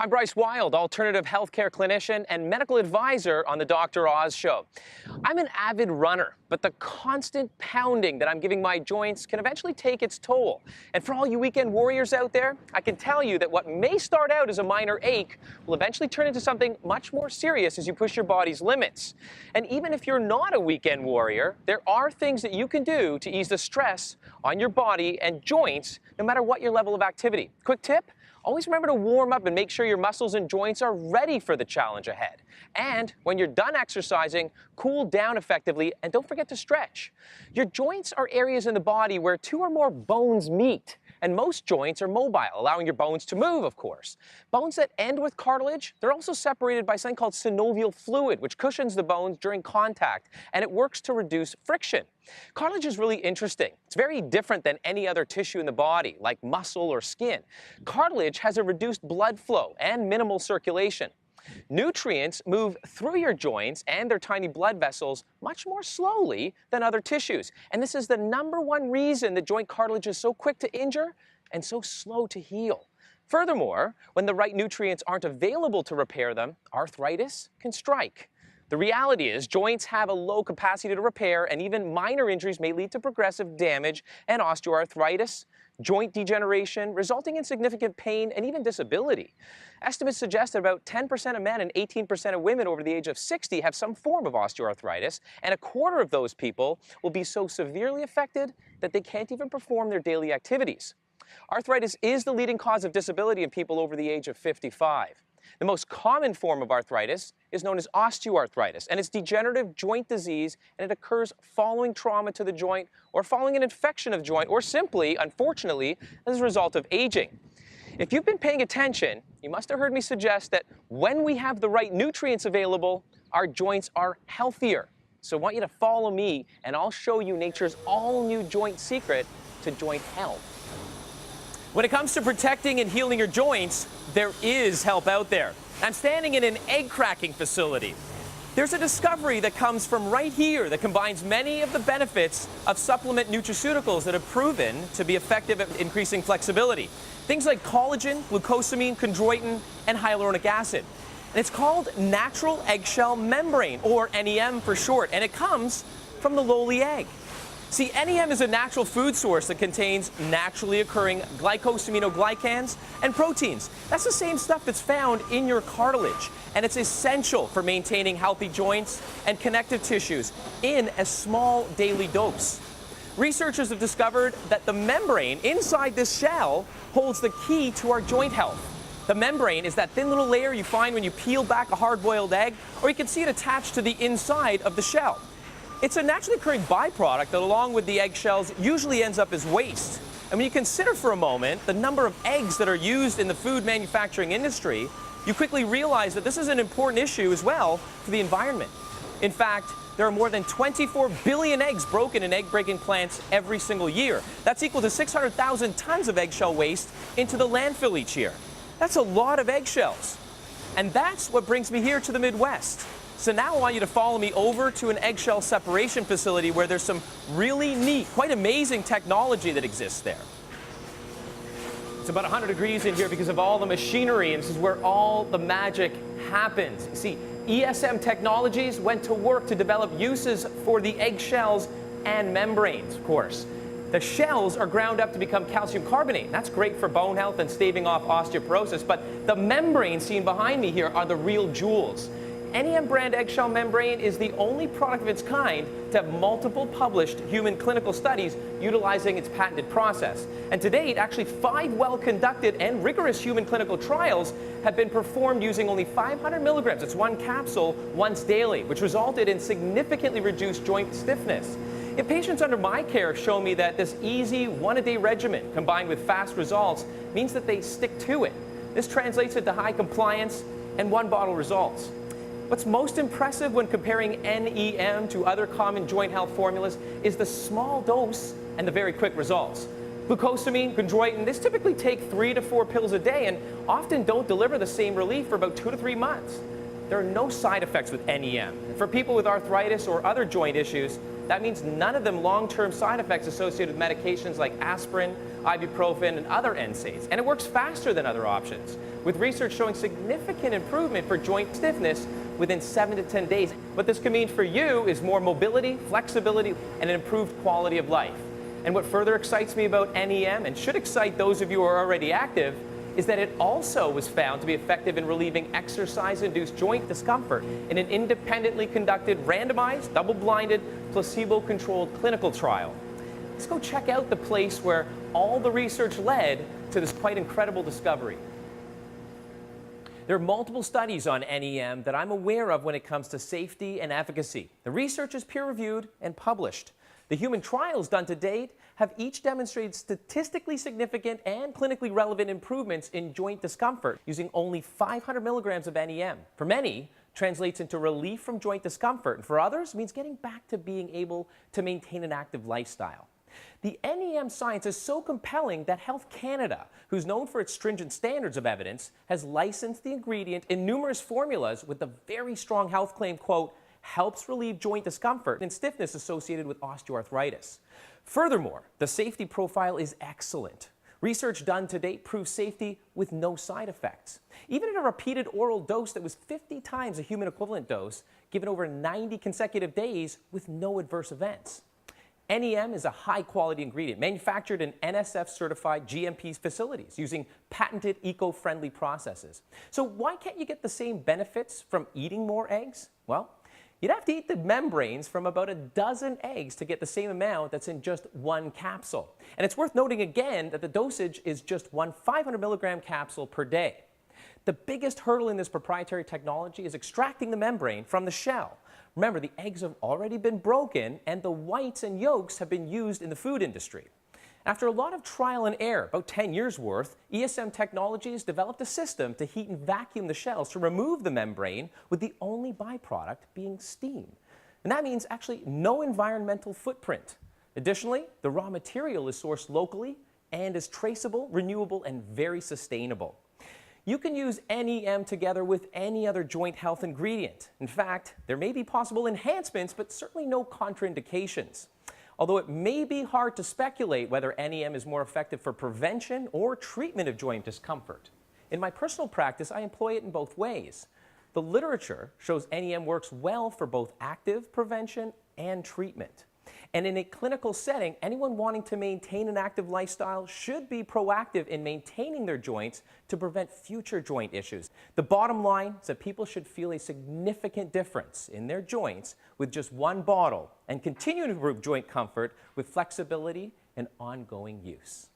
I'm Bryce Wylde, alternative healthcare clinician and medical advisor on the Dr. Oz Show. I'm an avid runner, but the constant pounding that I'm giving my joints can eventually take its toll. And for all you weekend warriors out there, I can tell you that what may start out as a minor ache will eventually turn into something much more serious as you push your body's limits. And even if you're not a weekend warrior, there are things that you can do to ease the stress on your body and joints, no matter what your level of activity. Quick tip? Always remember to warm up and make sure your muscles and joints are ready for the challenge ahead. And when you're done exercising, cool down effectively and don't forget to stretch. Your joints are areas in the body where two or more bones meet. And most joints are mobile, allowing your bones to move, of course. Bones that end with cartilage, they're also separated by something called synovial fluid, which cushions the bones during contact, and it works to reduce friction. Cartilage is really interesting. It's very different than any other tissue in the body, like muscle or skin. Cartilage has a reduced blood flow and minimal circulation. Nutrients move through your joints and their tiny blood vessels much more slowly than other tissues. And this is the #1 reason that joint cartilage is so quick to injure and so slow to heal. Furthermore, when the right nutrients aren't available to repair them, arthritis can strike. The reality is joints have a low capacity to repair, and even minor injuries may lead to progressive damage and osteoarthritis, joint degeneration, resulting in significant pain and even disability. Estimates suggest that about 10% of men and 18% of women over the age of 60 have some form of osteoarthritis, and a quarter of those people will be so severely affected that they can't even perform their daily activities. Arthritis is the leading cause of disability in people over the age of 55. The most common form of arthritis is known as osteoarthritis, and it's degenerative joint disease, and it occurs following trauma to the joint or following an infection of joint, or simply, unfortunately, as a result of aging. If you've been paying attention, you must have heard me suggest that when we have the right nutrients available, our joints are healthier. So I want you to follow me, and I'll show you nature's all-new joint secret to joint health. When it comes to protecting and healing your joints, there is help out there. I'm standing in an egg cracking facility. There's a discovery that comes from right here that combines many of the benefits of supplement nutraceuticals that have proven to be effective at increasing flexibility. Things like collagen, glucosamine, chondroitin, and hyaluronic acid. And it's called natural eggshell membrane, or NEM for short, and it comes from the lowly egg. See, NEM is a natural food source that contains naturally occurring glycosaminoglycans and proteins. That's the same stuff that's found in your cartilage, and it's essential for maintaining healthy joints and connective tissues in a small daily dose. Researchers have discovered that the membrane inside this shell holds the key to our joint health. The membrane is that thin little layer you find when you peel back a hard-boiled egg, or you can see it attached to the inside of the shell. It's a naturally occurring byproduct that, along with the eggshells, usually ends up as waste. And when you consider for a moment the number of eggs that are used in the food manufacturing industry, you quickly realize that this is an important issue as well for the environment. In fact, there are more than 24 billion eggs broken in egg-breaking plants every single year. That's equal to 600,000 tons of eggshell waste into the landfill each year. That's a lot of eggshells. And that's what brings me here to the Midwest. So now I want you to follow me over to an eggshell separation facility where there's some really neat, quite amazing technology that exists there. It's about 100 degrees in here because of all the machinery, and this is where all the magic happens. You see, ESM Technologies went to work to develop uses for the eggshells and membranes, of course. The shells are ground up to become calcium carbonate. That's great for bone health and staving off osteoporosis, but the membranes seen behind me here are the real jewels. NEM brand eggshell membrane is the only product of its kind to have multiple published human clinical studies utilizing its patented process. And to date, actually 5 well-conducted and rigorous human clinical trials have been performed using only 500 milligrams. It's 1 capsule once daily, which resulted in significantly reduced joint stiffness. If patients under my care show me that this easy one-a-day regimen combined with fast results means that they stick to it. This translates into high compliance and one-bottle results. What's most impressive when comparing NEM to other common joint health formulas is the small dose and the very quick results. Glucosamine, chondroitin, these typically take 3 to 4 pills a day and often don't deliver the same relief for about 2 to 3 months. There are no side effects with NEM. For people with arthritis or other joint issues, that means none of them long-term side effects associated with medications like aspirin, ibuprofen, and other NSAIDs. And it works faster than other options. with research showing significant improvement for joint stiffness within 7 to 10 days. What this can mean for you is more mobility, flexibility, and an improved quality of life. And what further excites me about NEM, and should excite those of you who are already active, is that it also was found to be effective in relieving exercise-induced joint discomfort in an independently conducted, randomized, double-blinded, placebo-controlled clinical trial. Let's go check out the place where all the research led to this quite incredible discovery. There are multiple studies on NEM that I'm aware of when it comes to safety and efficacy. The research is peer-reviewed and published. The human trials done to date have each demonstrated statistically significant and clinically relevant improvements in joint discomfort using only 500 milligrams of NEM. For many, translates into relief from joint discomfort, and for others, means getting back to being able to maintain an active lifestyle. The NEM science is so compelling that Health Canada, who's known for its stringent standards of evidence, has licensed the ingredient in numerous formulas with the very strong health claim, quote, helps relieve joint discomfort and stiffness associated with osteoarthritis. Furthermore, the safety profile is excellent. Research done to date proves safety with no side effects. Even at a repeated oral dose that was 50 times a human equivalent dose, given over 90 consecutive days with no adverse events. NEM is a high-quality ingredient manufactured in NSF-certified GMP facilities using patented eco-friendly processes. So why can't you get the same benefits from eating more eggs? Well, you'd have to eat the membranes from about a dozen eggs to get the same amount that's in just one capsule. And it's worth noting again that the dosage is just one 500 milligram capsule per day. The biggest hurdle in this proprietary technology is extracting the membrane from the shell. Remember, the eggs have already been broken and the whites and yolks have been used in the food industry. After a lot of trial and error, about 10 years worth, ESM Technologies developed a system to heat and vacuum the shells to remove the membrane, with the only byproduct being steam. And that means actually no environmental footprint. Additionally, the raw material is sourced locally and is traceable, renewable, and very sustainable. You can use NEM together with any other joint health ingredient. In fact, there may be possible enhancements, but certainly no contraindications. Although it may be hard to speculate whether NEM is more effective for prevention or treatment of joint discomfort. In my personal practice, I employ it in both ways. The literature shows NEM works well for both active prevention and treatment. And in a clinical setting, anyone wanting to maintain an active lifestyle should be proactive in maintaining their joints to prevent future joint issues. The bottom line is that people should feel a significant difference in their joints with just one bottle and continue to improve joint comfort with flexibility and ongoing use.